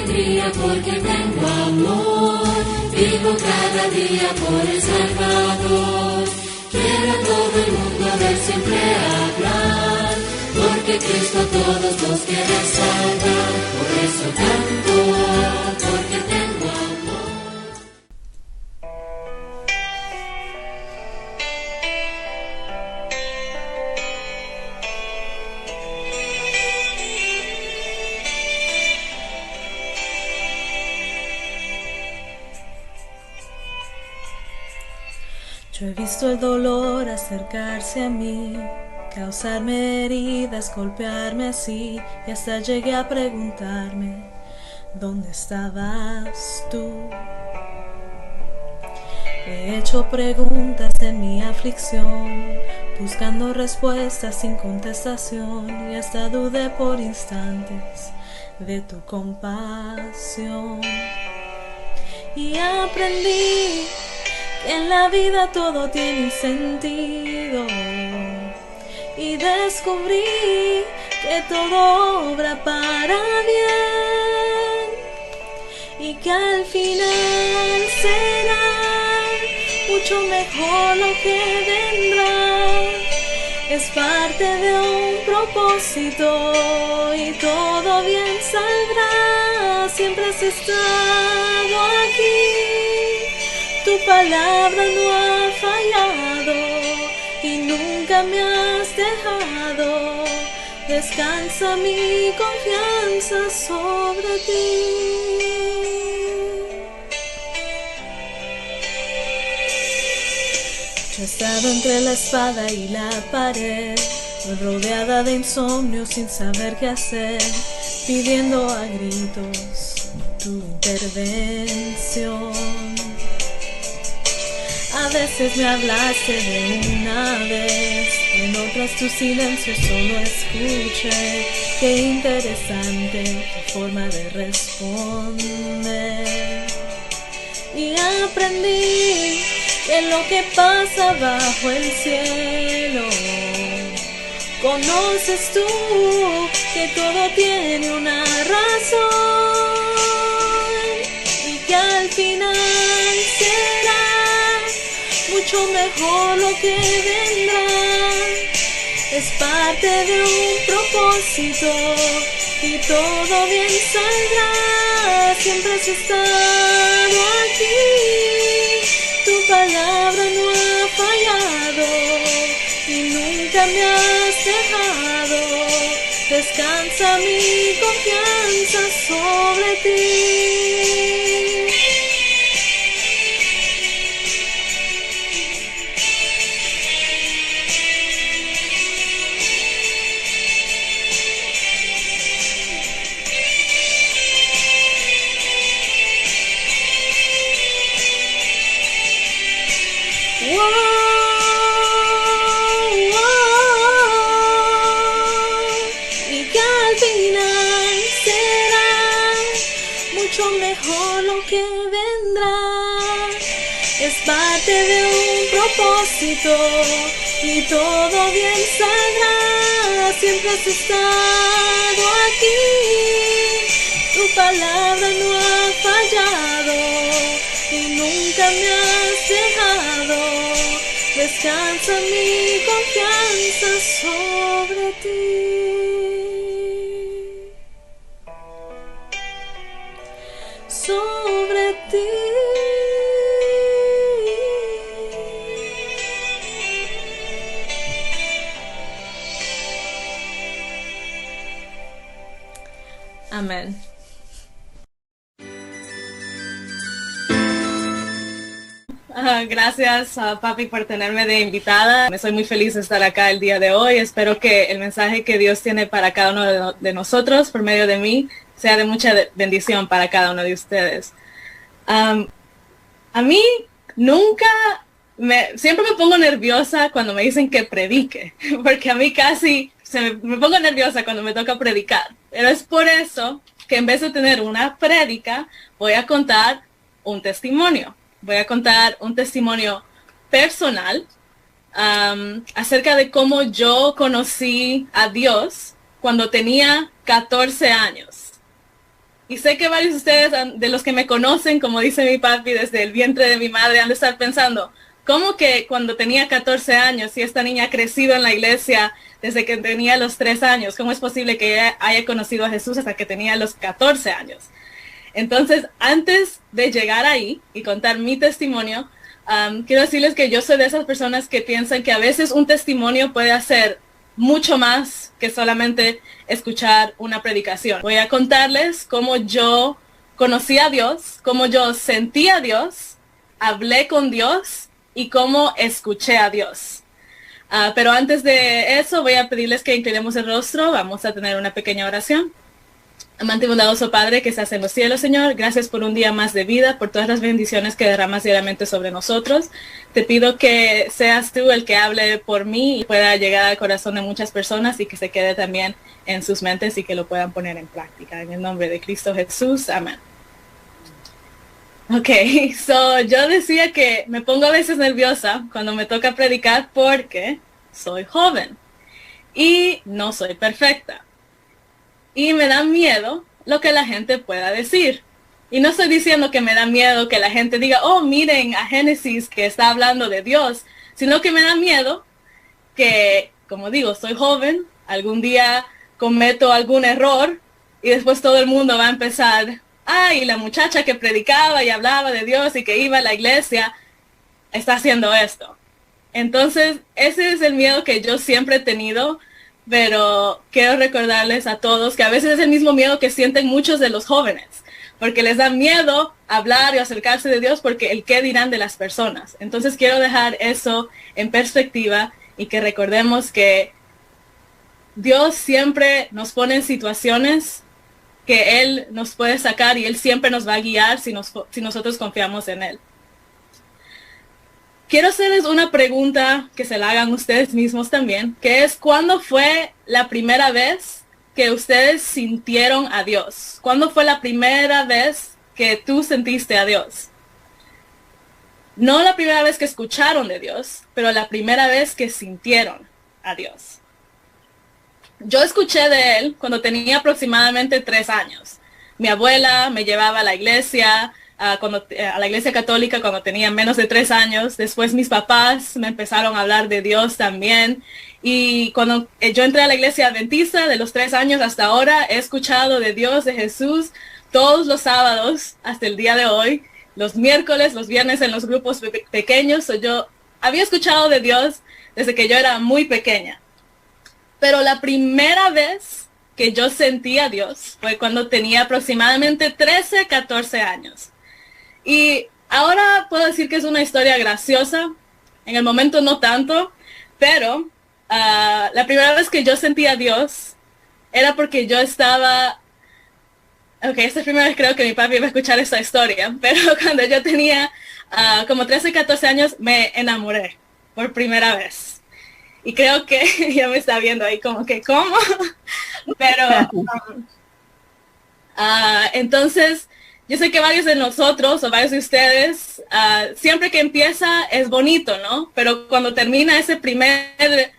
alegría porque tengo amor. Vivo cada día por el Salvador. Quiero a todo el mundo ver siempre hablar, porque Cristo a todos los quiere salvar. Por eso canto, porque tengo amor. Yo he visto el dolor acercarse a mí, causarme heridas, golpearme así, y hasta llegué a preguntarme, ¿dónde estabas tú? He hecho preguntas en mi aflicción, buscando respuestas sin contestación, y hasta dudé por instantes de tu compasión. Y aprendí en la vida todo tiene un sentido, y descubrí que todo obra para bien, y que al final será mucho mejor lo que vendrá. Es parte de un propósito y todo bien saldrá. Siempre has estado aquí, tu palabra no ha fallado y nunca me has dejado. Descansa mi confianza sobre ti. Yo he estado entre la espada y la pared, rodeada de insomnio sin saber qué hacer, pidiendo a gritos tu intervención. A veces me hablaste de una vez, en otras tu silencio solo escuché. Qué interesante tu forma de responder. Y aprendí que lo que pasa bajo el cielo, conoces tú, que todo tiene una razón, y que al final será mucho mejor lo que vendrá. Es parte de un propósito y todo bien saldrá. Siempre has estado aquí, tu palabra no ha fallado y nunca me has dejado. Descansa mi confianza sobre ti. Y que al final será mucho mejor lo que vendrá. Es parte de un propósito y todo bien saldrá. Siempre has estado aquí, tu palabra no ha fallado y nunca me has dejado. Descansa mi confianza sobre ti. Sobre ti. Amén. Gracias a papi por tenerme de invitada. Me soy muy feliz de estar acá el día de hoy. Espero que el mensaje que Dios tiene para cada uno de nosotros por medio de mí sea de mucha bendición para cada uno de ustedes. A mí siempre me pongo nerviosa cuando me dicen que predique, porque a mí casi me pongo nerviosa cuando me toca predicar. Pero es por eso que en vez de tener una prédica, voy a contar un testimonio. Voy a contar un testimonio personal acerca de cómo yo conocí a Dios cuando tenía 14 años. Y sé que varios de ustedes, de los que me conocen, como dice mi papi, desde el vientre de mi madre, han de estar pensando, ¿cómo que cuando tenía 14 años y esta niña ha crecido en la iglesia desde que tenía los 3 años? ¿Cómo es posible que ella haya conocido a Jesús hasta que tenía los 14 años? Entonces, antes de llegar ahí y contar mi testimonio, quiero decirles que yo soy de esas personas que piensan que a veces un testimonio puede hacer mucho más que solamente escuchar una predicación. Voy a contarles cómo yo conocí a Dios, cómo yo sentí a Dios, hablé con Dios y cómo escuché a Dios. Pero antes de eso voy a pedirles que inclinemos el rostro. Vamos a tener una pequeña oración. Amante y bondadoso Padre que estás en los cielos, Señor, gracias por un día más de vida, por todas las bendiciones que derramas diariamente sobre nosotros. Te pido que seas tú el que hable por mí y pueda llegar al corazón de muchas personas y que se quede también en sus mentes y que lo puedan poner en práctica. En el nombre de Cristo Jesús, amén. Ok, yo decía que me pongo a veces nerviosa cuando me toca predicar porque soy joven y no soy perfecta. Y me da miedo lo que la gente pueda decir. Y no estoy diciendo que me da miedo que la gente diga, oh, miren a Génesis que está hablando de Dios, sino que me da miedo que, como digo, soy joven, algún día cometo algún error y después todo el mundo va a empezar, y la muchacha que predicaba y hablaba de Dios y que iba a la iglesia está haciendo esto. Entonces, ese es el miedo que yo siempre he tenido. Pero quiero recordarles a todos que a veces es el mismo miedo que sienten muchos de los jóvenes, porque les da miedo hablar y acercarse de Dios porque el qué dirán de las personas. Entonces quiero dejar eso en perspectiva y que recordemos que Dios siempre nos pone en situaciones que Él nos puede sacar y Él siempre nos va a guiar si nosotros confiamos en Él. Quiero hacerles una pregunta que se la hagan ustedes mismos también, que es ¿cuándo fue la primera vez que ustedes sintieron a Dios? ¿Cuándo fue la primera vez que tú sentiste a Dios? No la primera vez que escucharon de Dios, pero la primera vez que sintieron a Dios. Yo escuché de Él cuando tenía aproximadamente 3 años. Mi abuela me llevaba a la iglesia, a la iglesia católica cuando tenía menos de 3 años. Después mis papás me empezaron a hablar de Dios también. Y cuando yo entré a la iglesia adventista, de los 3 años hasta ahora, he escuchado de Dios, de Jesús, todos los sábados hasta el día de hoy, los miércoles, los viernes en los grupos pequeños. Yo había escuchado de Dios desde que yo era muy pequeña. Pero la primera vez que yo sentí a Dios fue cuando tenía aproximadamente 13, 14 años. Y ahora puedo decir que es una historia graciosa, en el momento no tanto, pero la primera vez que yo sentí a Dios era porque yo estaba, esta es la primera vez creo que mi papi va a escuchar esta historia, pero cuando yo tenía como 13, 14 años me enamoré por primera vez. Y creo que ya me está viendo ahí como que, ¿cómo? Pero, entonces, yo sé que varios de nosotros o varios de ustedes, siempre que empieza es bonito, ¿no? Pero cuando termina ese primer,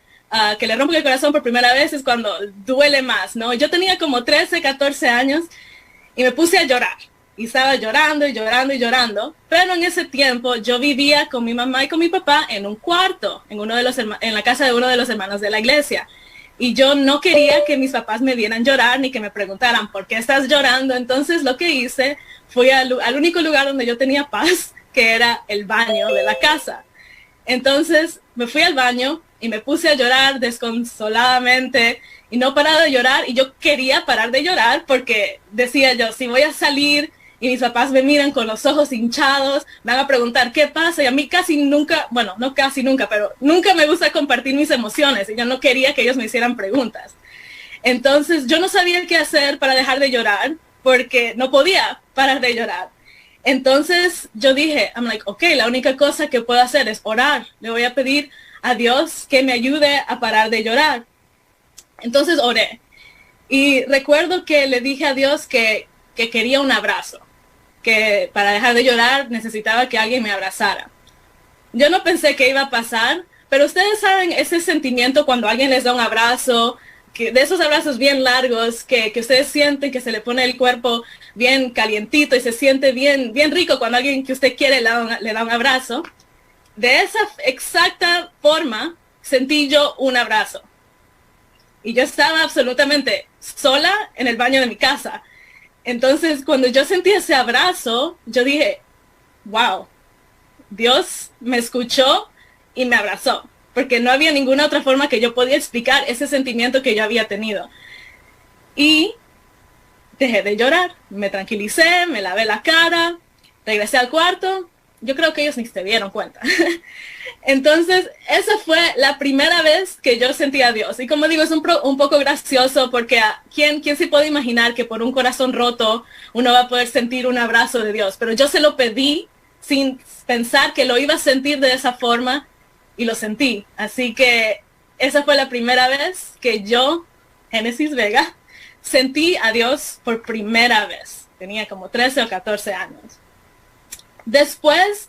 que le rompe el corazón por primera vez es cuando duele más, ¿no? Yo tenía como 13, 14 años y me puse a llorar. Y estaba llorando y llorando y llorando. Pero en ese tiempo yo vivía con mi mamá y con mi papá en un cuarto, en la casa de uno de los hermanos de la iglesia. Y yo no quería que mis papás me vieran llorar ni que me preguntaran, ¿por qué estás llorando? Entonces lo que hice fue al único lugar donde yo tenía paz, que era el baño de la casa. Entonces me fui al baño y me puse a llorar desconsoladamente y no paraba de llorar. Y yo quería parar de llorar porque decía yo, si voy a salir y mis papás me miran con los ojos hinchados, me van a preguntar qué pasa. Y a mí casi nunca, bueno, no casi nunca, pero nunca me gusta compartir mis emociones. Y yo no quería que ellos me hicieran preguntas. Entonces yo no sabía qué hacer para dejar de llorar, porque no podía parar de llorar. Entonces yo dije, la única cosa que puedo hacer es orar. Le voy a pedir a Dios que me ayude a parar de llorar. Entonces oré. Y recuerdo que le dije a Dios que quería un abrazo, que para dejar de llorar necesitaba que alguien me abrazara. Yo no pensé que iba a pasar, pero ustedes saben ese sentimiento cuando alguien les da un abrazo, de esos abrazos bien largos que ustedes sienten que se le pone el cuerpo bien calientito y se siente bien, bien rico cuando alguien que usted quiere le da un abrazo. De esa exacta forma sentí yo un abrazo. Y yo estaba absolutamente sola en el baño de mi casa. Entonces, cuando yo sentí ese abrazo, yo dije, wow, Dios me escuchó y me abrazó. Porque no había ninguna otra forma que yo podía explicar ese sentimiento que yo había tenido. Y dejé de llorar, me tranquilicé, me lavé la cara, regresé al cuarto. Yo creo que ellos ni se dieron cuenta. Entonces, esa fue la primera vez que yo sentí a Dios. Y como digo, es un poco gracioso porque ¿quién se puede imaginar que por un corazón roto uno va a poder sentir un abrazo de Dios? Pero yo se lo pedí sin pensar que lo iba a sentir de esa forma y lo sentí. Así que esa fue la primera vez que yo, Génesis Vega, sentí a Dios por primera vez. Tenía como 13 o 14 años. Después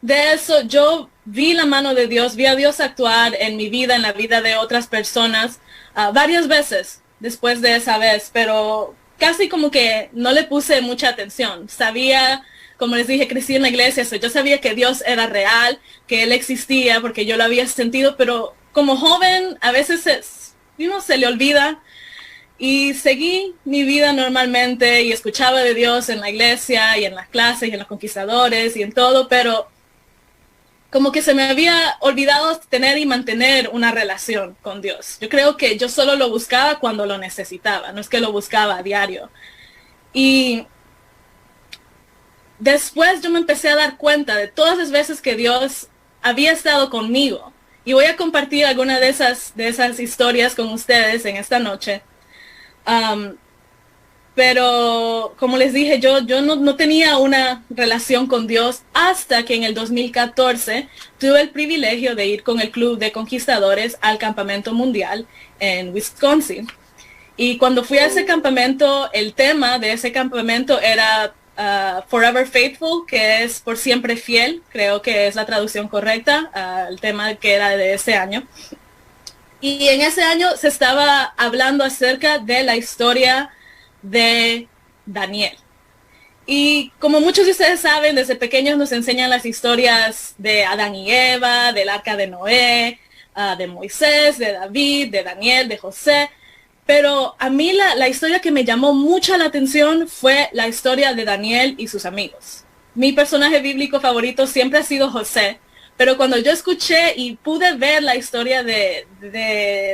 de eso, yo vi la mano de Dios, vi a Dios actuar en mi vida, en la vida de otras personas, varias veces después de esa vez, pero casi como que no le puse mucha atención. Sabía, como les dije, crecí en la iglesia, yo sabía que Dios era real, que Él existía, porque yo lo había sentido, pero como joven a veces se le olvida. Y seguí mi vida normalmente y escuchaba de Dios en la iglesia y en las clases y en los conquistadores y en todo, pero como que se me había olvidado tener y mantener una relación con Dios. Yo creo que yo solo lo buscaba cuando lo necesitaba, no es que lo buscaba a diario. Y después yo me empecé a dar cuenta de todas las veces que Dios había estado conmigo. Y voy a compartir alguna de esas historias con ustedes en esta noche. Pero como les dije, yo no tenía una relación con Dios hasta que en el 2014 tuve el privilegio de ir con el Club de Conquistadores al campamento mundial en Wisconsin. Y cuando fui a ese campamento, el tema de ese campamento era Forever Faithful, que es por siempre fiel, creo que es la traducción correcta, el tema que era de ese año. Y en ese año se estaba hablando acerca de la historia de Daniel. Y como muchos de ustedes saben, desde pequeños nos enseñan las historias de Adán y Eva, del arca de Noé, de Moisés, de David, de Daniel, de José. Pero a mí la historia que me llamó mucho la atención fue la historia de Daniel y sus amigos. Mi personaje bíblico favorito siempre ha sido José. Pero cuando yo escuché y pude ver la historia de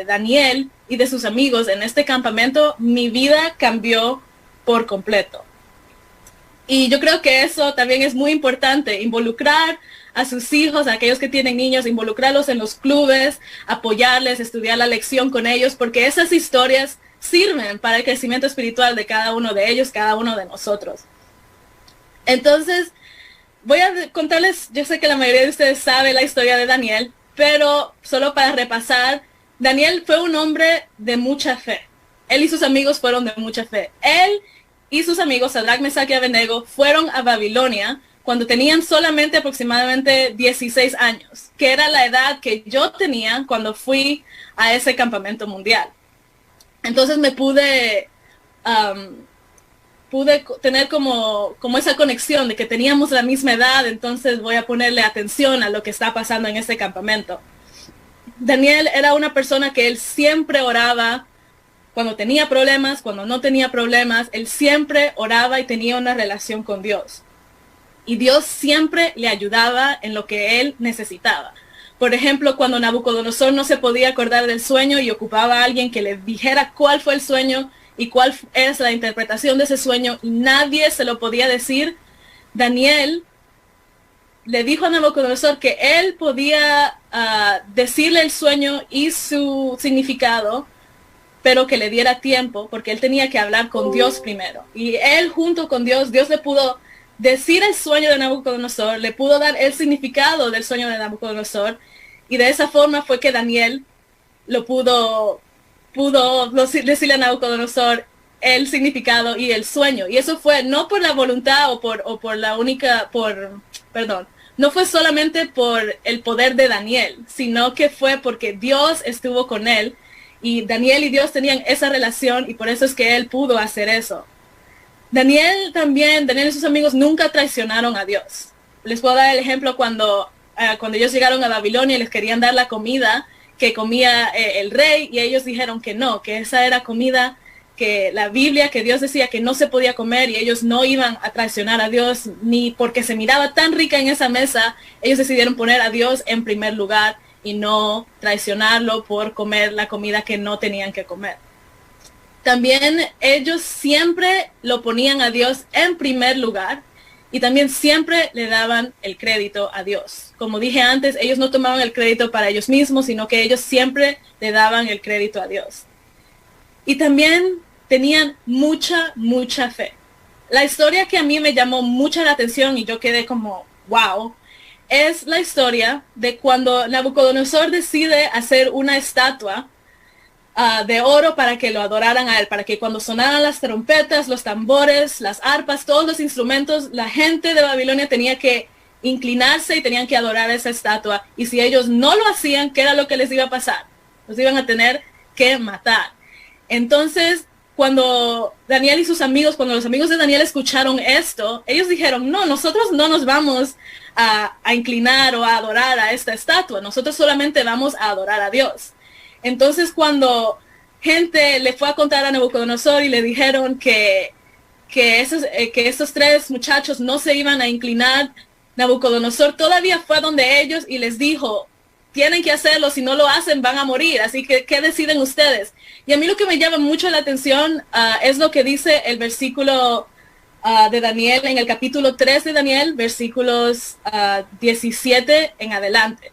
Daniel y de sus amigos en este campamento, mi vida cambió por completo. Y yo creo que eso también es muy importante, involucrar a sus hijos, a aquellos que tienen niños, involucrarlos en los clubes, apoyarles, estudiar la lección con ellos, porque esas historias sirven para el crecimiento espiritual de cada uno de ellos, cada uno de nosotros. Entonces, voy a contarles, yo sé que la mayoría de ustedes sabe la historia de Daniel, pero solo para repasar, Daniel fue un hombre de mucha fe. Él y sus amigos fueron de mucha fe. Él y sus amigos, Sadrach, Mesach y Abednego, fueron a Babilonia cuando tenían solamente aproximadamente 16 años, que era la edad que yo tenía cuando fui a ese campamento mundial. Entonces me pude tener como esa conexión de que teníamos la misma edad, entonces voy a ponerle atención a lo que está pasando en este campamento. Daniel era una persona que él siempre oraba cuando tenía problemas, cuando no tenía problemas, él siempre oraba y tenía una relación con Dios. Y Dios siempre le ayudaba en lo que él necesitaba. Por ejemplo, cuando Nabucodonosor no se podía acordar del sueño y ocupaba a alguien que le dijera cuál fue el sueño y cuál es la interpretación de ese sueño, y nadie se lo podía decir, Daniel le dijo a Nabucodonosor que él podía decirle el sueño y su significado, pero que le diera tiempo, porque él tenía que hablar con Dios primero. Y él junto con Dios, Dios le pudo decir el sueño de Nabucodonosor, le pudo dar el significado del sueño de Nabucodonosor, y de esa forma fue que Daniel lo pudo decirle a Nabucodonosor el significado y el sueño. Y eso fue no por la voluntad no fue solamente por el poder de Daniel, sino que fue porque Dios estuvo con él Y Daniel y Dios tenían esa relación y por eso es que él pudo hacer eso. Daniel y sus amigos nunca traicionaron a Dios. Les puedo dar el ejemplo cuando ellos llegaron a Babilonia y les querían dar la comida que comía el rey, y ellos dijeron que no, que esa era comida que la Biblia, que Dios decía que no se podía comer, y ellos no iban a traicionar a Dios, ni porque se miraba tan rica en esa mesa, ellos decidieron poner a Dios en primer lugar y no traicionarlo por comer la comida que no tenían que comer. También ellos siempre lo ponían a Dios en primer lugar, y también siempre le daban el crédito a Dios. Como dije antes, ellos no tomaban el crédito para ellos mismos, sino que ellos siempre le daban el crédito a Dios. Y también tenían mucha fe. La historia que a mí me llamó mucha la atención y yo quedé como, wow, es la historia de cuando Nabucodonosor decide hacer una estatua de oro para que lo adoraran a él, para que cuando sonaran las trompetas, los tambores, las arpas, todos los instrumentos, la gente de Babilonia tenía que inclinarse y tenían que adorar esa estatua. Y si ellos no lo hacían, ¿qué era lo que les iba a pasar? Los iban a tener que matar. Entonces, cuando Daniel y sus amigos, cuando los amigos de Daniel escucharon esto, ellos dijeron, no, nosotros no nos vamos a inclinar o a adorar a esta estatua, nosotros solamente vamos a adorar a Dios. Entonces, cuando gente le fue a contar a Nabucodonosor y le dijeron que esos tres muchachos no se iban a inclinar, Nabucodonosor todavía fue donde ellos y les dijo, tienen que hacerlo, si no lo hacen van a morir, así que ¿qué deciden ustedes? Y a mí lo que me llama mucho la atención es lo que dice el versículo de Daniel, en el capítulo 3 de Daniel, versículos 17 en adelante.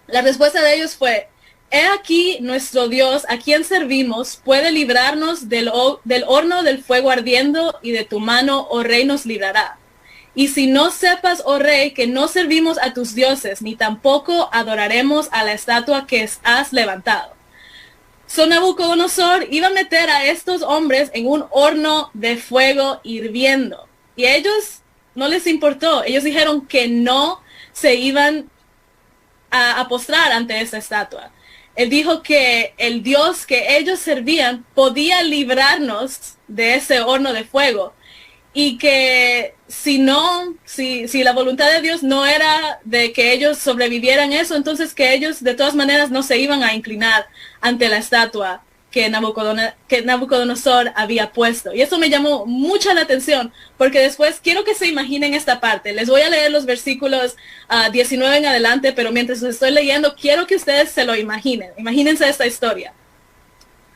La respuesta de ellos fue, he aquí nuestro Dios, a quien servimos, puede librarnos del horno del fuego ardiendo, y de tu mano, oh rey, nos librará. Y si no sepas, oh rey, que no servimos a tus dioses, ni tampoco adoraremos a la estatua que has levantado. So Nabucodonosor iba a meter a estos hombres en un horno de fuego hirviendo. Y ellos no les importó. Ellos dijeron que no se iban a postrar ante esa estatua. Él dijo que el Dios que ellos servían podía librarnos de ese horno de fuego. Y que si la voluntad de Dios no era de que ellos sobrevivieran eso, entonces que ellos de todas maneras no se iban a inclinar ante la estatua que Nabucodonosor había puesto. Y eso me llamó mucha la atención, porque después quiero que se imaginen esta parte. Les voy a leer los versículos 19 en adelante, pero mientras los estoy leyendo, quiero que ustedes se lo imaginen. Imagínense esta historia.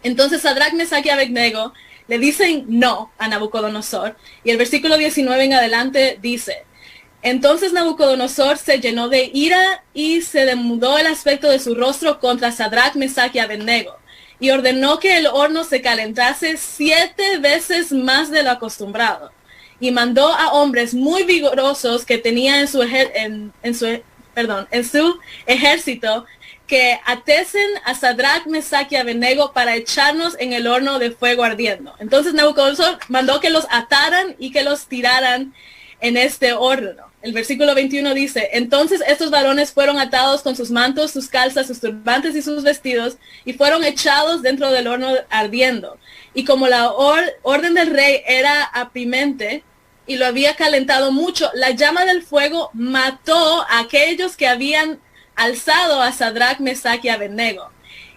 Entonces Sadrach, Mesach y Abednego le dicen no a Nabucodonosor, y el versículo 19 en adelante dice, entonces Nabucodonosor se llenó de ira y se demudó el aspecto de su rostro contra Sadrach, Mesach y Abednego, y ordenó que el horno se calentase 7 veces más de lo acostumbrado, y mandó a hombres muy vigorosos que tenía en su ejército, que atesen a Sadrach, Mesach y Abednego para echarnos en el horno de fuego ardiendo. Entonces Nabucodonosor mandó que los ataran y que los tiraran en este horno. El versículo 21 dice, entonces estos varones fueron atados con sus mantos, sus calzas, sus turbantes y sus vestidos, y fueron echados dentro del horno ardiendo. Y como la orden del rey era aprimente y lo había calentado mucho, la llama del fuego mató a aquellos que habían alzado a Sadrach, Mesach y Abednego.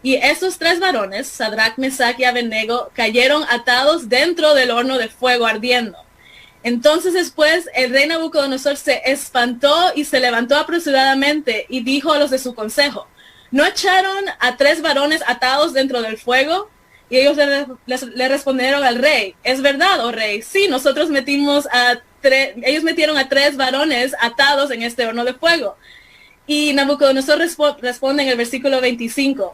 Y esos tres varones, Sadrach, Mesach y Abednego, cayeron atados dentro del horno de fuego ardiendo. Entonces después el rey Nabucodonosor se espantó y se levantó apresuradamente y dijo a los de su consejo, ¿no echaron a 3 varones atados dentro del fuego? Y ellos le respondieron al rey, ¿es verdad, oh rey? Sí, nosotros ellos metieron a 3 varones atados en este horno de fuego. Y Nabucodonosor responde en el versículo 25,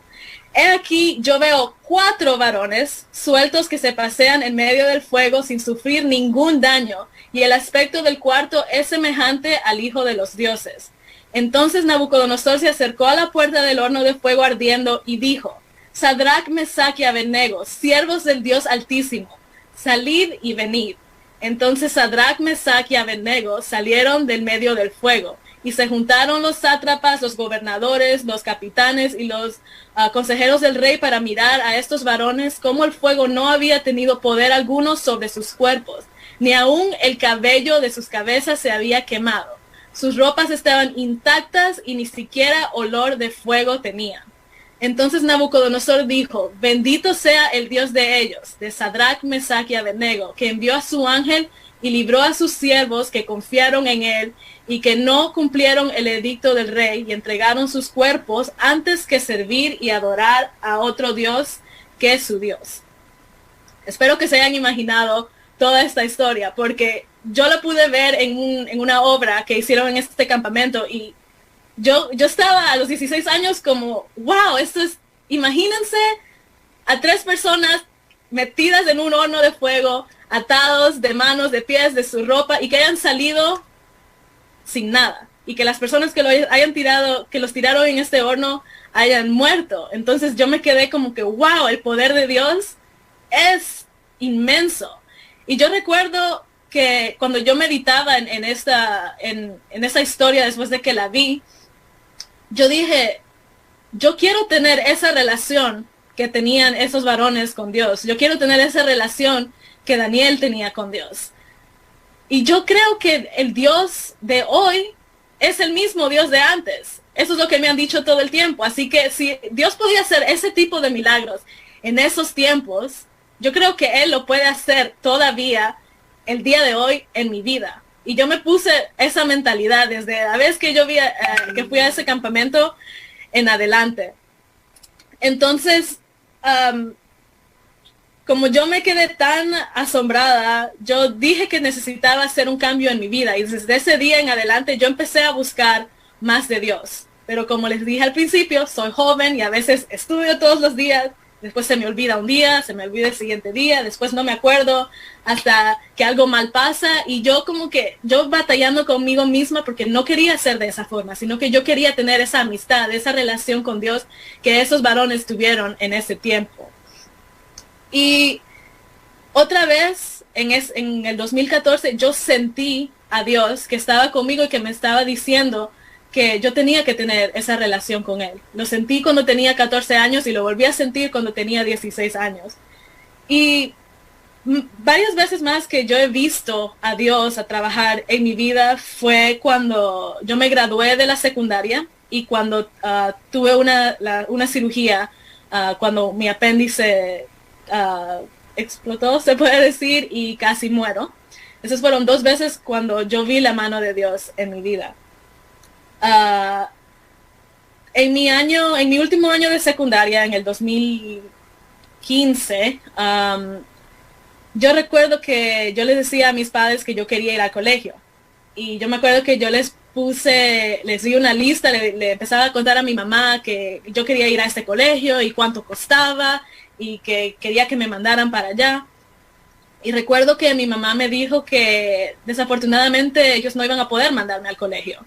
he aquí yo veo 4 varones sueltos que se pasean en medio del fuego sin sufrir ningún daño, y el aspecto del cuarto es semejante al Hijo de los dioses. Entonces Nabucodonosor se acercó a la puerta del horno de fuego ardiendo y dijo, Sadrach, Mesach y Abednego, siervos del Dios Altísimo, salid y venid. Entonces Sadrach, Mesach y Abednego salieron del medio del fuego, y se juntaron los sátrapas, los gobernadores, los capitanes y los consejeros del rey para mirar a estos varones cómo el fuego no había tenido poder alguno sobre sus cuerpos, ni aún el cabello de sus cabezas se había quemado. Sus ropas estaban intactas y ni siquiera olor de fuego tenían. Entonces Nabucodonosor dijo, bendito sea el Dios de ellos, de Sadrach, Mesach y Abednego, que envió a su ángel y libró a sus siervos que confiaron en él y que no cumplieron el edicto del rey y entregaron sus cuerpos antes que servir y adorar a otro Dios que es su Dios. Espero que se hayan imaginado toda esta historia, porque yo la pude ver en una obra que hicieron en este campamento y yo estaba a los 16 años como, wow, esto es, imagínense a 3 personas metidas en un horno de fuego, atados de manos, de pies, de su ropa, y que hayan salido sin nada. Y que las personas que los tiraron en este horno hayan muerto. Entonces yo me quedé como que, wow, el poder de Dios es inmenso. Y yo recuerdo que cuando yo meditaba en esta historia después de que la vi, yo dije, yo quiero tener esa relación que tenían esos varones con Dios. Yo quiero tener esa relación que Daniel tenía con Dios. Y yo creo que el Dios de hoy es el mismo Dios de antes. Eso es lo que me han dicho todo el tiempo. Así que si Dios podía hacer ese tipo de milagros en esos tiempos, yo creo que Él lo puede hacer todavía el día de hoy en mi vida. Y yo me puse esa mentalidad desde la vez que yo que fui a ese campamento en adelante. Entonces, como yo me quedé tan asombrada, yo dije que necesitaba hacer un cambio en mi vida. Y desde ese día en adelante yo empecé a buscar más de Dios. Pero como les dije al principio, soy joven y a veces estudio todos los días. Después se me olvida un día, se me olvida el siguiente día, después no me acuerdo hasta que algo mal pasa. Y yo yo batallando conmigo misma porque no quería ser de esa forma, sino que yo quería tener esa amistad, esa relación con Dios que esos varones tuvieron en ese tiempo. Y otra vez, en el 2014, yo sentí a Dios que estaba conmigo y que me estaba diciendo que yo tenía que tener esa relación con Él. Lo sentí cuando tenía 14 años y lo volví a sentir cuando tenía 16 años. Y varias veces más que yo he visto a Dios a trabajar en mi vida fue cuando yo me gradué de la secundaria y cuando tuve una cirugía, cuando mi apéndice explotó, se puede decir, y casi muero. Esas fueron 2 veces cuando yo vi la mano de Dios en mi vida. En mi último año de secundaria, en el 2015, yo recuerdo que yo les decía a mis padres que yo quería ir al colegio. Y yo me acuerdo que yo les di una lista, le empezaba a contar a mi mamá que yo quería ir a este colegio y cuánto costaba y que quería que me mandaran para allá. Y recuerdo que mi mamá me dijo que desafortunadamente ellos no iban a poder mandarme al colegio,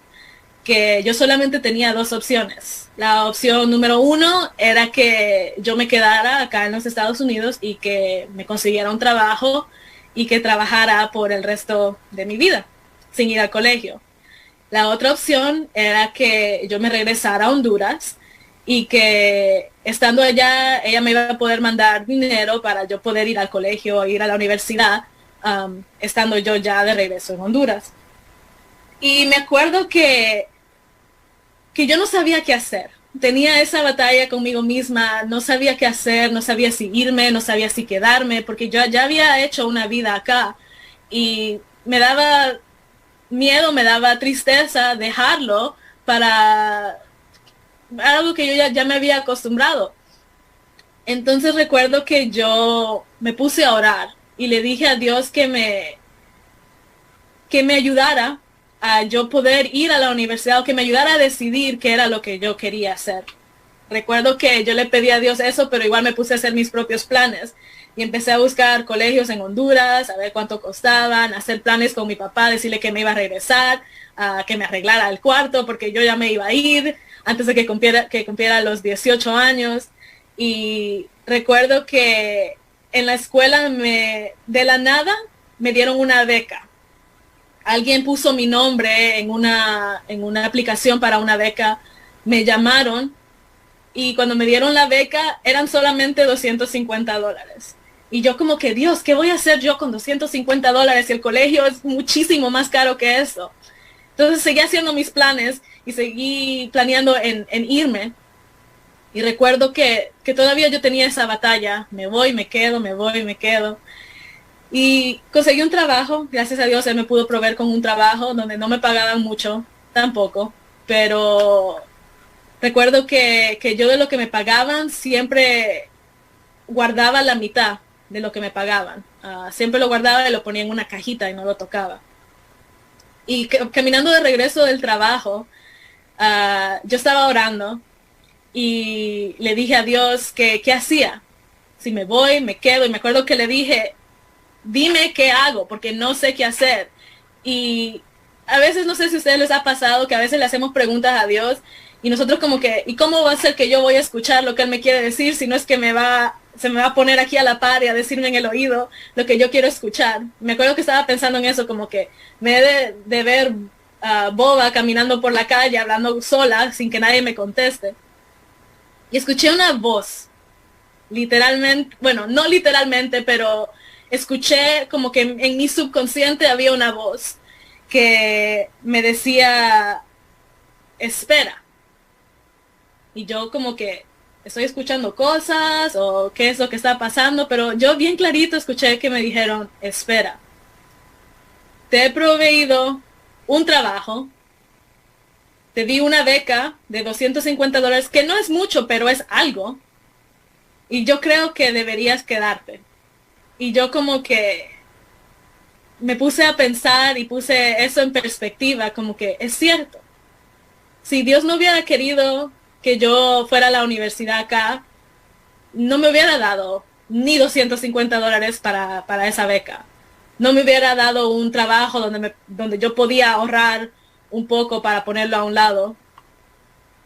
que yo solamente tenía 2 opciones. La opción número 1 era que yo me quedara acá en los Estados Unidos y que me consiguiera un trabajo y que trabajara por el resto de mi vida, sin ir al colegio. La otra opción era que yo me regresara a Honduras y que estando allá ella me iba a poder mandar dinero para yo poder ir al colegio, ir a la universidad, estando yo ya de regreso en Honduras. Y me acuerdo que yo no sabía qué hacer. Tenía esa batalla conmigo misma, no sabía qué hacer, no sabía si irme, no sabía si quedarme, porque yo ya había hecho una vida acá y me daba miedo, me daba tristeza dejarlo para algo que yo ya me había acostumbrado. Entonces recuerdo que yo me puse a orar y le dije a Dios que me ayudara a yo poder ir a la universidad, o que me ayudara a decidir qué era lo que yo quería hacer. Recuerdo que yo le pedí a Dios eso, pero igual me puse a hacer mis propios planes y empecé a buscar colegios en Honduras, a ver cuánto costaban, hacer planes con mi papá, decirle que me iba a regresar, que me arreglara el cuarto porque yo ya me iba a ir antes de que cumpliera los 18 años. Y recuerdo que en la escuela de la nada me dieron una beca alguien puso mi nombre en una aplicación para una beca, me llamaron y cuando me dieron la beca eran solamente $250. Y yo como que, Dios, ¿qué voy a hacer yo con $250 si el colegio es muchísimo más caro que eso? Entonces seguí haciendo mis planes y seguí planeando en irme. Y recuerdo que todavía yo tenía esa batalla, me voy, me quedo, me voy, me quedo. Y conseguí un trabajo, gracias a Dios él me pudo proveer con un trabajo donde no me pagaban mucho, tampoco, pero recuerdo que yo de lo que me pagaban siempre guardaba la mitad de lo que me pagaban. Siempre lo guardaba y lo ponía en una cajita y no lo tocaba. Y caminando de regreso del trabajo, yo estaba orando y le dije a Dios que qué hacía. Si me voy, me quedo. Y me acuerdo que le dije, dime qué hago, porque no sé qué hacer. Y a veces, no sé si a ustedes les ha pasado, que a veces le hacemos preguntas a Dios y nosotros como que, ¿y cómo va a ser que yo voy a escuchar lo que Él me quiere decir si no es que se me va a poner aquí a la par y a decirme en el oído lo que yo quiero escuchar? Me acuerdo que estaba pensando en eso, como que me he de ver boba caminando por la calle, hablando sola, sin que nadie me conteste. Y escuché una voz, literalmente, bueno, no literalmente, pero escuché como que en mi subconsciente había una voz que me decía, espera. Y yo como que estoy escuchando cosas o qué es lo que está pasando, pero yo bien clarito escuché que me dijeron, espera. Te he proveído un trabajo, te di una beca de $250, que no es mucho, pero es algo. Y yo creo que deberías quedarte. Y yo como que me puse a pensar y puse eso en perspectiva, como que es cierto. Si Dios no hubiera querido que yo fuera a la universidad acá, no me hubiera dado ni $250 para esa beca. No me hubiera dado un trabajo donde yo podía ahorrar un poco para ponerlo a un lado.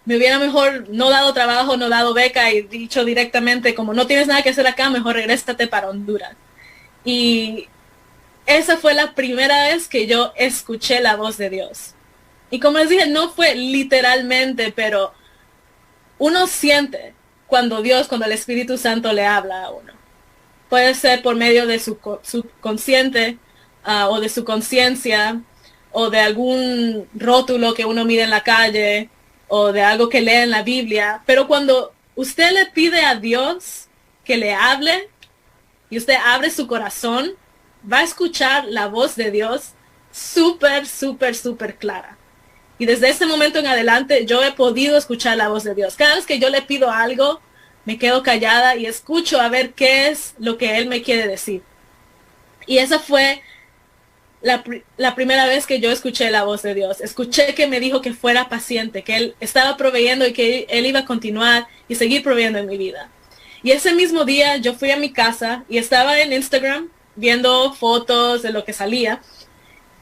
Me hubiera mejor no dado trabajo, no dado beca y dicho directamente, como no tienes nada que hacer acá, mejor regrésate para Honduras. Y esa fue la primera vez que yo escuché la voz de Dios. Y como les dije, no fue literalmente, pero uno siente cuando el Espíritu Santo le habla a uno. Puede ser por medio de su consciente o de su conciencia o de algún rótulo que uno mira en la calle o de algo que lee en la Biblia. Pero cuando usted le pide a Dios que le hable y usted abre su corazón, va a escuchar la voz de Dios súper, súper, súper clara. Y desde ese momento en adelante yo he podido escuchar la voz de Dios. Cada vez que yo le pido algo, me quedo callada y escucho a ver qué es lo que Él me quiere decir. Y esa fue la primera vez que yo escuché la voz de Dios. Escuché que me dijo que fuera paciente, que Él estaba proveyendo y que Él iba a continuar y seguir proveyendo en mi vida. Y ese mismo día yo fui a mi casa y estaba en Instagram viendo fotos de lo que salía.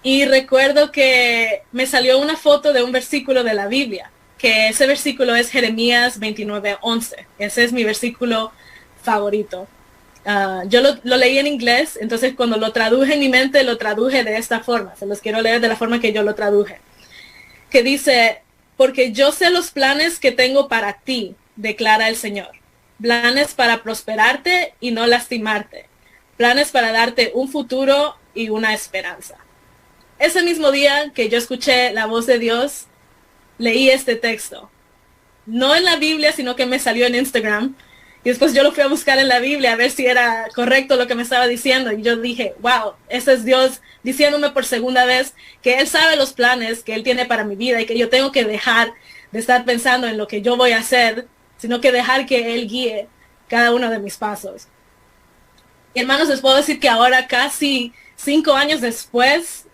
Y recuerdo que me salió una foto de un versículo de la Biblia, que ese versículo es Jeremías 29:11. Ese es mi versículo favorito. Yo lo leí en inglés, entonces cuando lo traduje en mi mente, lo traduje de esta forma. Se los quiero leer de la forma que yo lo traduje. Que dice, porque yo sé los planes que tengo para ti, declara el Señor. Planes para prosperarte y no lastimarte. Planes para darte un futuro y una esperanza. Ese mismo día que yo escuché la voz de Dios, leí este texto. No en la Biblia, sino que me salió en Instagram. Y después yo lo fui a buscar en la Biblia a ver si era correcto lo que me estaba diciendo. Y yo dije, wow, ese es Dios diciéndome por segunda vez que Él sabe los planes que Él tiene para mi vida y que yo tengo que dejar de estar pensando en lo que yo voy a hacer, sino que dejar que Él guíe cada uno de mis pasos. Y hermanos, les puedo decir que ahora, casi 5 años después,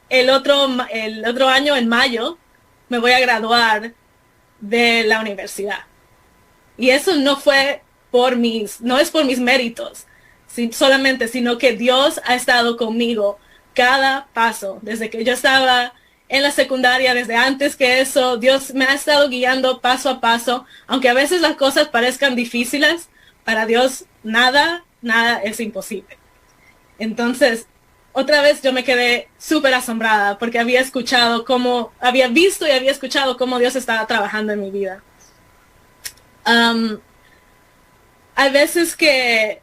el otro año, en mayo, me voy a graduar de la universidad. Y eso no es por mis méritos, solamente, sino que Dios ha estado conmigo cada paso. Desde que yo estaba en la secundaria, desde antes que eso, Dios me ha estado guiando paso a paso. Aunque a veces las cosas parezcan difíciles, para Dios nada es imposible. Entonces, otra vez yo me quedé súper asombrada porque había visto y había escuchado cómo Dios estaba trabajando en mi vida. Hay veces que,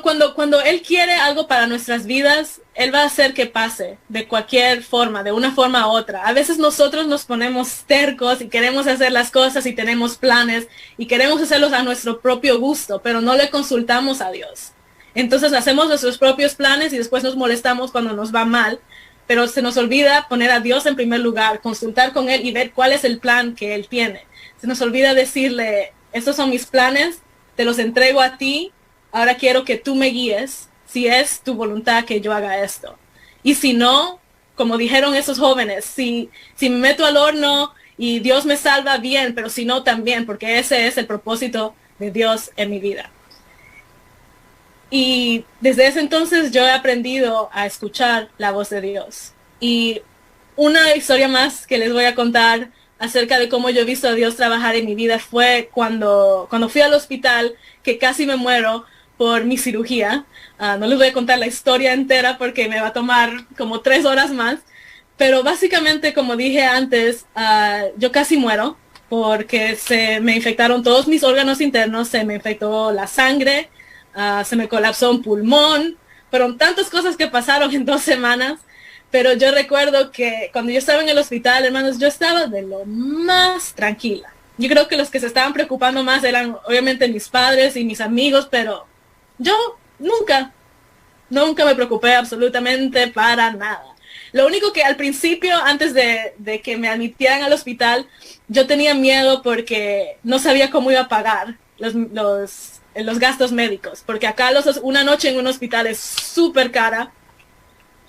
cuando Él quiere algo para nuestras vidas, Él va a hacer que pase de cualquier forma, de una forma u otra. A veces nosotros nos ponemos tercos y queremos hacer las cosas y tenemos planes y queremos hacerlos a nuestro propio gusto, pero no le consultamos a Dios. Entonces hacemos nuestros propios planes y después nos molestamos cuando nos va mal, pero se nos olvida poner a Dios en primer lugar, consultar con Él y ver cuál es el plan que Él tiene. Se nos olvida decirle, estos son mis planes, te los entrego a ti, ahora quiero que tú me guíes, si es tu voluntad que yo haga esto. Y si no, como dijeron esos jóvenes, si me meto al horno y Dios me salva, bien, pero si no, también, porque ese es el propósito de Dios en mi vida. Y desde ese entonces yo he aprendido a escuchar la voz de Dios. Y una historia más que les voy a contar acerca de cómo yo he visto a Dios trabajar en mi vida fue cuando fui al hospital, que casi me muero por mi cirugía. No les voy a contar la historia entera porque me va a tomar como 3 horas más. Pero básicamente, como dije antes, yo casi muero porque se me infectaron todos mis órganos internos, se me infectó la sangre, se me colapsó un pulmón. Fueron tantas cosas que pasaron en 2 semanas. Pero yo recuerdo que cuando yo estaba en el hospital, hermanos, yo estaba de lo más tranquila. Yo creo que los que se estaban preocupando más eran obviamente mis padres y mis amigos, pero yo nunca me preocupé absolutamente para nada. Lo único que al principio, antes de que me admitieran al hospital, yo tenía miedo porque no sabía cómo iba a pagar los gastos médicos. Porque acá una noche en un hospital es súper cara.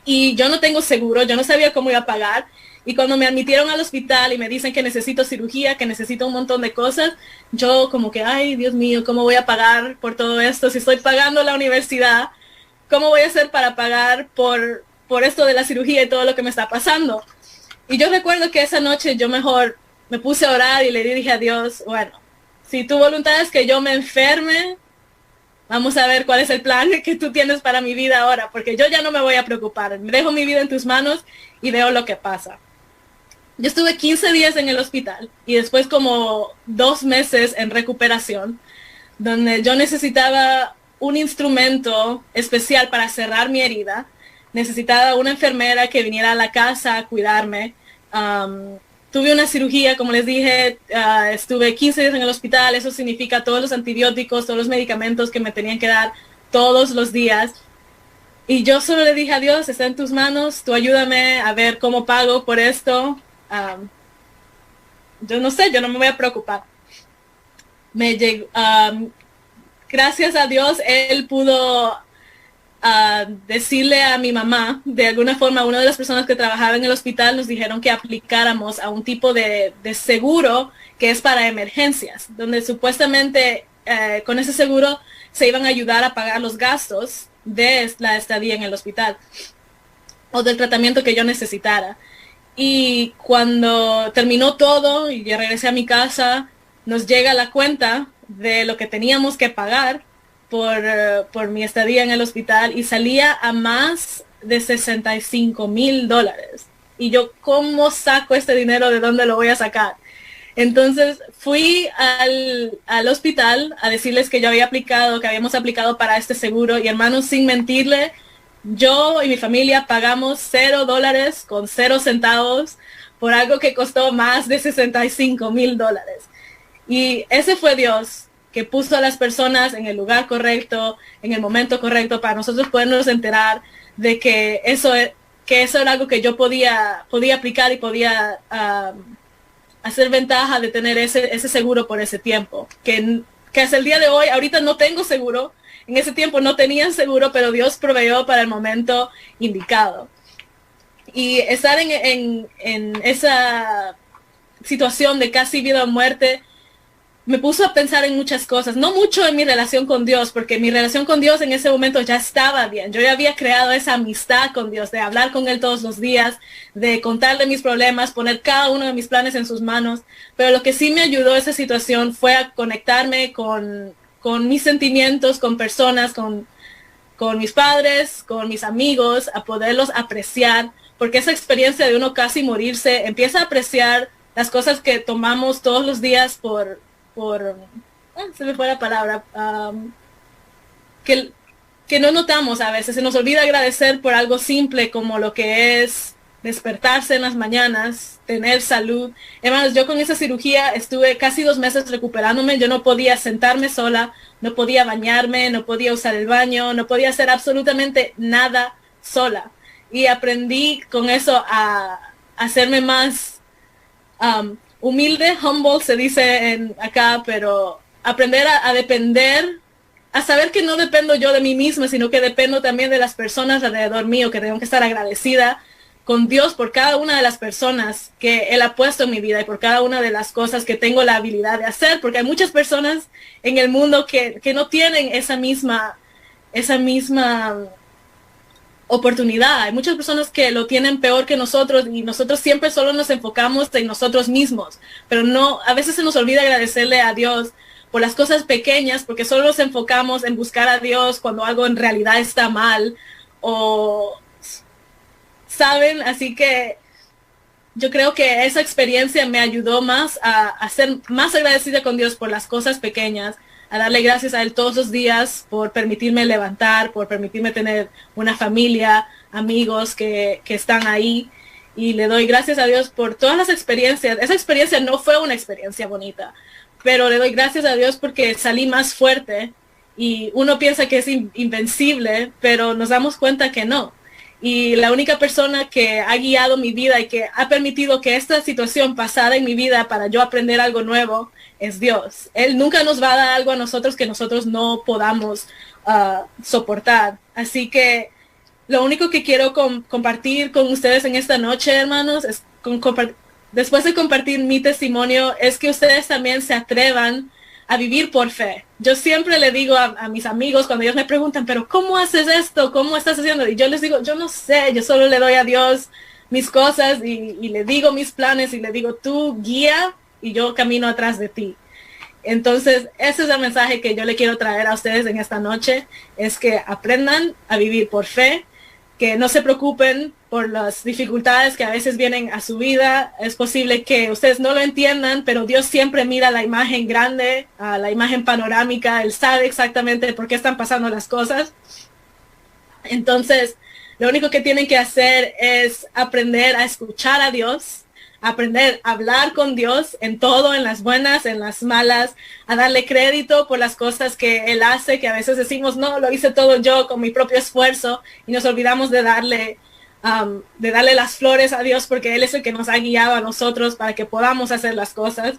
Y yo no tengo seguro, yo no sabía cómo iba a pagar. Y cuando me admitieron al hospital y me dicen que necesito cirugía, que necesito un montón de cosas, yo como que, ay, Dios mío, ¿cómo voy a pagar por todo esto? Si estoy pagando la universidad, ¿cómo voy a hacer para pagar por esto de la cirugía y todo lo que me está pasando? Y yo recuerdo que esa noche yo mejor me puse a orar y le dije a Dios, bueno, si tu voluntad es que yo me enferme, vamos a ver cuál es el plan que tú tienes para mi vida ahora, porque yo ya no me voy a preocupar. Dejo mi vida en tus manos y veo lo que pasa. Yo estuve 15 días en el hospital y después como 2 meses en recuperación, donde yo necesitaba un instrumento especial para cerrar mi herida. Necesitaba una enfermera que viniera a la casa a cuidarme. Tuve una cirugía, como les dije, estuve 15 días en el hospital. Eso significa todos los antibióticos, todos los medicamentos que me tenían que dar todos los días. Y yo solo le dije a Dios, está en tus manos, tú ayúdame a ver cómo pago por esto. Yo no sé, yo no me voy a preocupar. Gracias a Dios, Él pudo decirle a mi mamá, de alguna forma, una de las personas que trabajaba en el hospital nos dijeron que aplicáramos a un tipo de seguro que es para emergencias, donde supuestamente con ese seguro se iban a ayudar a pagar los gastos de la estadía en el hospital o del tratamiento que yo necesitara. Y cuando terminó todo y ya regresé a mi casa, nos llega la cuenta de lo que teníamos que pagar por mi estadía en el hospital y salía a más de $65,000. Y yo, ¿cómo saco este dinero? ¿De dónde lo voy a sacar? Entonces fui al hospital a decirles que yo había aplicado, que habíamos aplicado para este seguro y, hermanos, sin mentirle, yo y mi familia pagamos $0 con 0 centavos por algo que costó más de $65,000. Y ese fue Dios, que puso a las personas en el lugar correcto, en el momento correcto, para nosotros podernos enterar de que eso era algo que yo podía aplicar y podía hacer ventaja de tener ese seguro por ese tiempo. Que hasta el día de hoy, ahorita no tengo seguro, en ese tiempo no tenían seguro, pero Dios proveyó para el momento indicado. Y estar en esa situación de casi vida o muerte me puso a pensar en muchas cosas, no mucho en mi relación con Dios, porque mi relación con Dios en ese momento ya estaba bien. Yo ya había creado esa amistad con Dios, de hablar con Él todos los días, de contarle mis problemas, poner cada uno de mis planes en sus manos. Pero lo que sí me ayudó esa situación fue a conectarme con mis sentimientos, con personas, con con mis padres, con mis amigos, a poderlos apreciar, porque esa experiencia de uno casi morirse, empieza a apreciar las cosas que tomamos todos los días por se me fue la palabra, que no notamos a veces. Se nos olvida agradecer por algo simple como lo que es despertarse en las mañanas, tener salud. Hermanos, yo con esa cirugía estuve casi 2 meses recuperándome. Yo no podía sentarme sola, no podía bañarme, no podía usar el baño, no podía hacer absolutamente nada sola. Y aprendí con eso a hacerme más humilde, humble se dice acá, pero aprender a depender, a saber que no dependo yo de mí misma, sino que dependo también de las personas alrededor mío, que tengo que estar agradecida con Dios por cada una de las personas que Él ha puesto en mi vida y por cada una de las cosas que tengo la habilidad de hacer, porque hay muchas personas en el mundo que no tienen esa misma oportunidad. Hay muchas personas que lo tienen peor que nosotros y nosotros siempre solo nos enfocamos en nosotros mismos, pero no, a veces se nos olvida agradecerle a Dios por las cosas pequeñas, porque solo nos enfocamos en buscar a Dios cuando algo en realidad está mal o saben. Así que yo creo que esa experiencia me ayudó más a ser más agradecida con Dios por las cosas pequeñas, a darle gracias a Él todos los días por permitirme levantar, por permitirme tener una familia, amigos que están ahí. Y le doy gracias a Dios por todas las experiencias. Esa experiencia no fue una experiencia bonita, pero le doy gracias a Dios porque salí más fuerte y uno piensa que es invencible, pero nos damos cuenta que no. Y la única persona que ha guiado mi vida y que ha permitido que esta situación pasara en mi vida para yo aprender algo nuevo es Dios. Él nunca nos va a dar algo a nosotros que nosotros no podamos soportar. Así que lo único que quiero compartir con ustedes en esta noche, hermanos, es después de compartir mi testimonio, es que ustedes también se atrevan a vivir por fe. Yo siempre le digo a mis amigos cuando ellos me preguntan, pero ¿cómo haces esto? ¿Cómo estás haciendo? Y yo les digo, yo no sé, yo solo le doy a Dios mis cosas y le digo mis planes y le digo, tú guía y yo camino atrás de ti. Entonces, ese es el mensaje que yo le quiero traer a ustedes en esta noche, es que aprendan a vivir por fe, que no se preocupen por las dificultades que a veces vienen a su vida. Es posible que ustedes no lo entiendan, pero Dios siempre mira la imagen grande, la imagen panorámica. Él sabe exactamente por qué están pasando las cosas. Entonces, lo único que tienen que hacer es aprender a escuchar a Dios, aprender a hablar con Dios en todo, en las buenas, en las malas, a darle crédito por las cosas que Él hace, que a veces decimos, no, lo hice todo yo con mi propio esfuerzo, y nos olvidamos de darle las flores a Dios, porque Él es el que nos ha guiado a nosotros para que podamos hacer las cosas,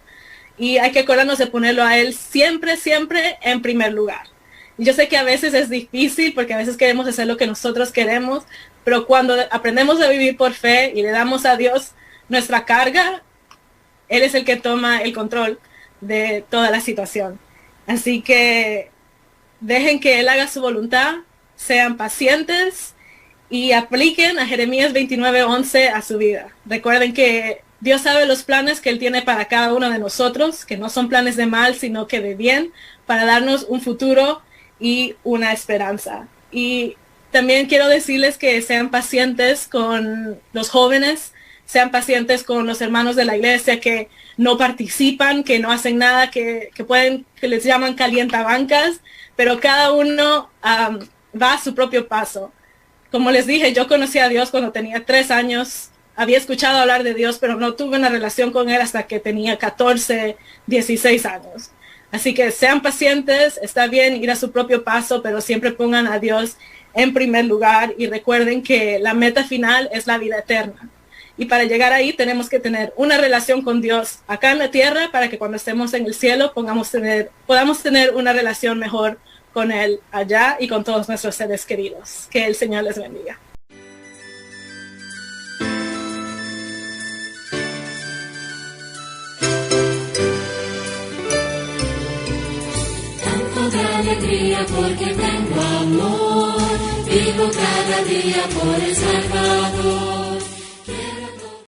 y hay que acordarnos de ponerlo a Él siempre, siempre en primer lugar. Y yo sé que a veces es difícil, porque a veces queremos hacer lo que nosotros queremos, pero cuando aprendemos a vivir por fe y le damos a Dios nuestra carga, Él es el que toma el control de toda la situación. Así que dejen que Él haga su voluntad, sean pacientes y apliquen a Jeremías 29:11 a su vida. Recuerden que Dios sabe los planes que Él tiene para cada uno de nosotros, que no son planes de mal, sino que de bien, para darnos un futuro y una esperanza. Y también quiero decirles que sean pacientes con los jóvenes, sean pacientes con los hermanos de la iglesia que no participan, que no hacen nada, que les llaman calientabancas, pero cada uno va a su propio paso. Como les dije, yo conocí a Dios cuando tenía 3 años, había escuchado hablar de Dios, pero no tuve una relación con Él hasta que tenía 14, 16 años. Así que sean pacientes, está bien ir a su propio paso, pero siempre pongan a Dios en primer lugar y recuerden que la meta final es la vida eterna. Y para llegar ahí tenemos que tener una relación con Dios acá en la tierra para que cuando estemos en el cielo podamos tener una relación mejor con Él allá y con todos nuestros seres queridos. Que el Señor les bendiga. Canto de alegría porque tengo amor, vivo cada día por el Salvador.